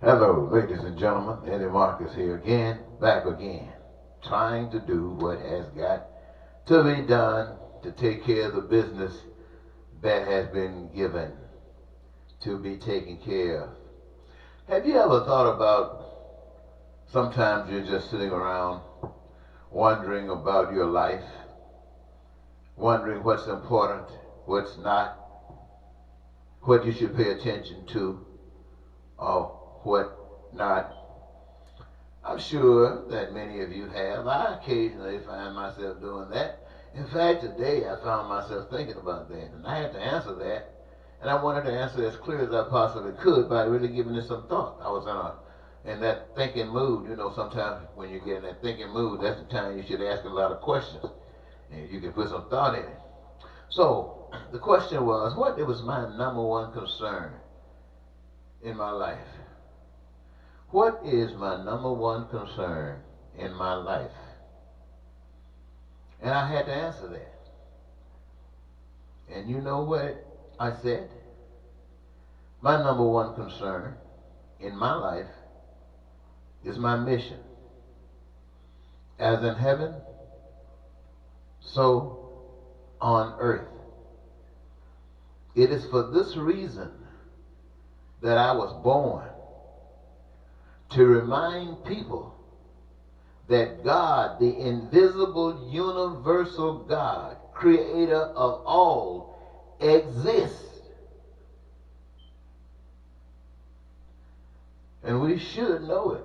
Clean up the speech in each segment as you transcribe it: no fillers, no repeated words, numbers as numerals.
Hello, ladies and gentlemen. Eddie Marcus here again, back again, trying to do what has got to be done to take care of the business that has been given to be taken care of. Have you ever thought about sometimes you're just sitting around wondering about your life, wondering what's important, what's not, what you should pay attention to, or what not? I'm sure that many of you have. I occasionally find myself doing that. In fact, today I found myself thinking about that, and I had to answer that, and I wanted to answer as clear as I possibly could by really giving it some thought. I was in that thinking mood. You know, sometimes when you get in that thinking mood, that's the time you should ask a lot of questions, and you can put some thought in it. So the question was, what was my number one concern in my life? What is my number one concern in my life? And I had to answer that. And you know what I said? My number one concern in my life is my mission. As in heaven, so on earth. It is for this reason that I was born, to remind people that God, the invisible, universal God, creator of all, exists. And we should know it.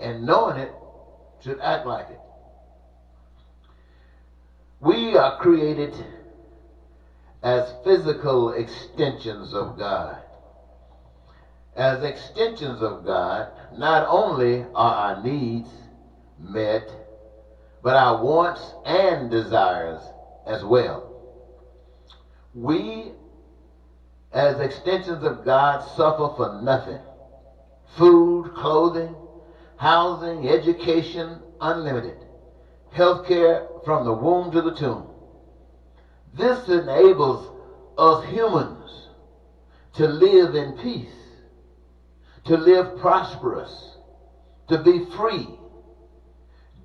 And knowing it should act like it. We are created as physical extensions of God. As extensions of God, not only are our needs met, but our wants and desires as well. We, as extensions of God, suffer for nothing. Food, clothing, housing, education, unlimited. Healthcare from the womb to the tomb. This enables us humans to live in peace, to live prosperous, to be free,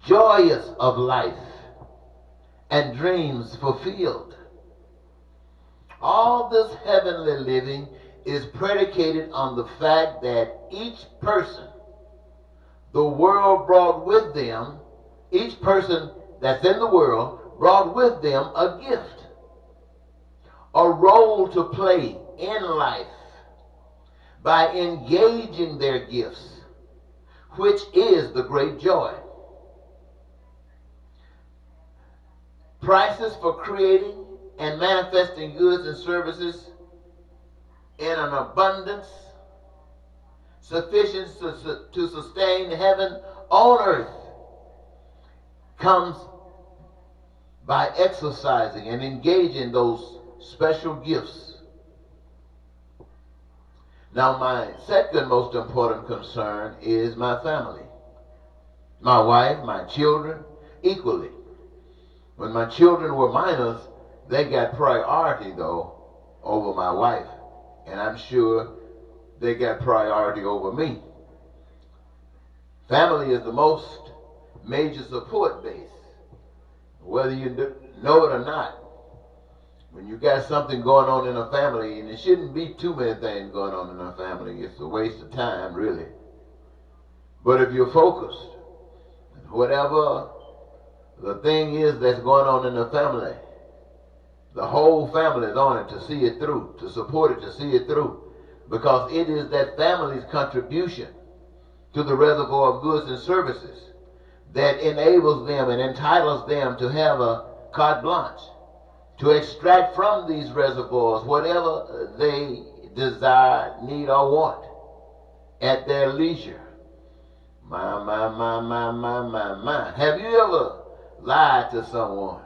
joyous of life, and dreams fulfilled. All this heavenly living is predicated on the fact that each person the world brought with them, each person that's in the world brought with them a gift, a role to play in life, by engaging their gifts, which is the great joy. Prices for creating and manifesting goods and services in an abundance sufficient to sustain heaven on earth comes by exercising and engaging those special gifts. Now, my second most important concern is my family. My wife, my children, equally. When my children were minors, they got priority, though, over my wife. And I'm sure they got priority over me. Family is the most major support base, whether you know it or not. When you got something going on in a family, and there shouldn't be too many things going on in a family, it's a waste of time, really. But if you're focused, whatever the thing is that's going on in the family, the whole family is on it to see it through, to support it, to see it through. Because it is that family's contribution to the reservoir of goods and services that enables them and entitles them to have a carte blanche, to extract from these reservoirs whatever they desire, need, or want at their leisure. My. Have you ever lied to someone?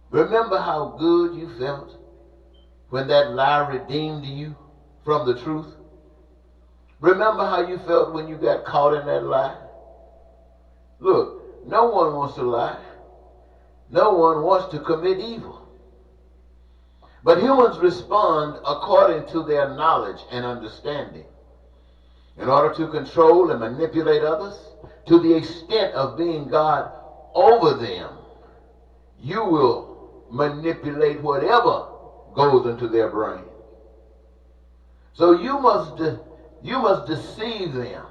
Remember how good you felt when that lie redeemed you from the truth? Remember how you felt when you got caught in that lie? Look, no one wants to lie. No one wants to commit evil. But humans respond according to their knowledge and understanding. in order to control and manipulate others to the extent of being God over them. You will manipulate whatever goes into their brain. So you must deceive them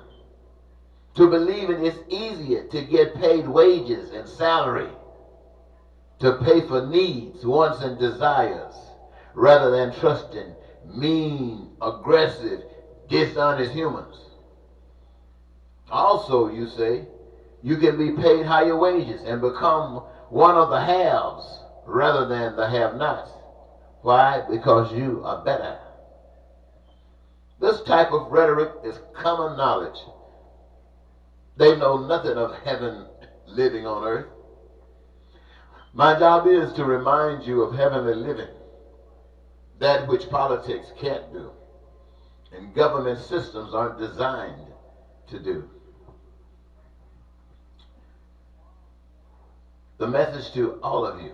to believing it's easier to get paid wages and salary to pay for needs, wants, and desires rather than trusting mean, aggressive, dishonest humans. Also, you say, you can be paid higher wages and become one of the haves rather than the have-nots. Why? Because you are better. This type of rhetoric is common knowledge. They know nothing of heaven living on earth. My job is to remind you of heavenly living, that which politics can't do and government systems aren't designed to do. The message to all of you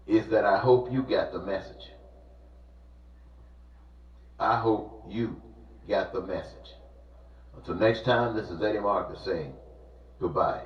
is that I hope you got the message. I hope you got the message. Until next time, this is Eddie Marcus saying goodbye.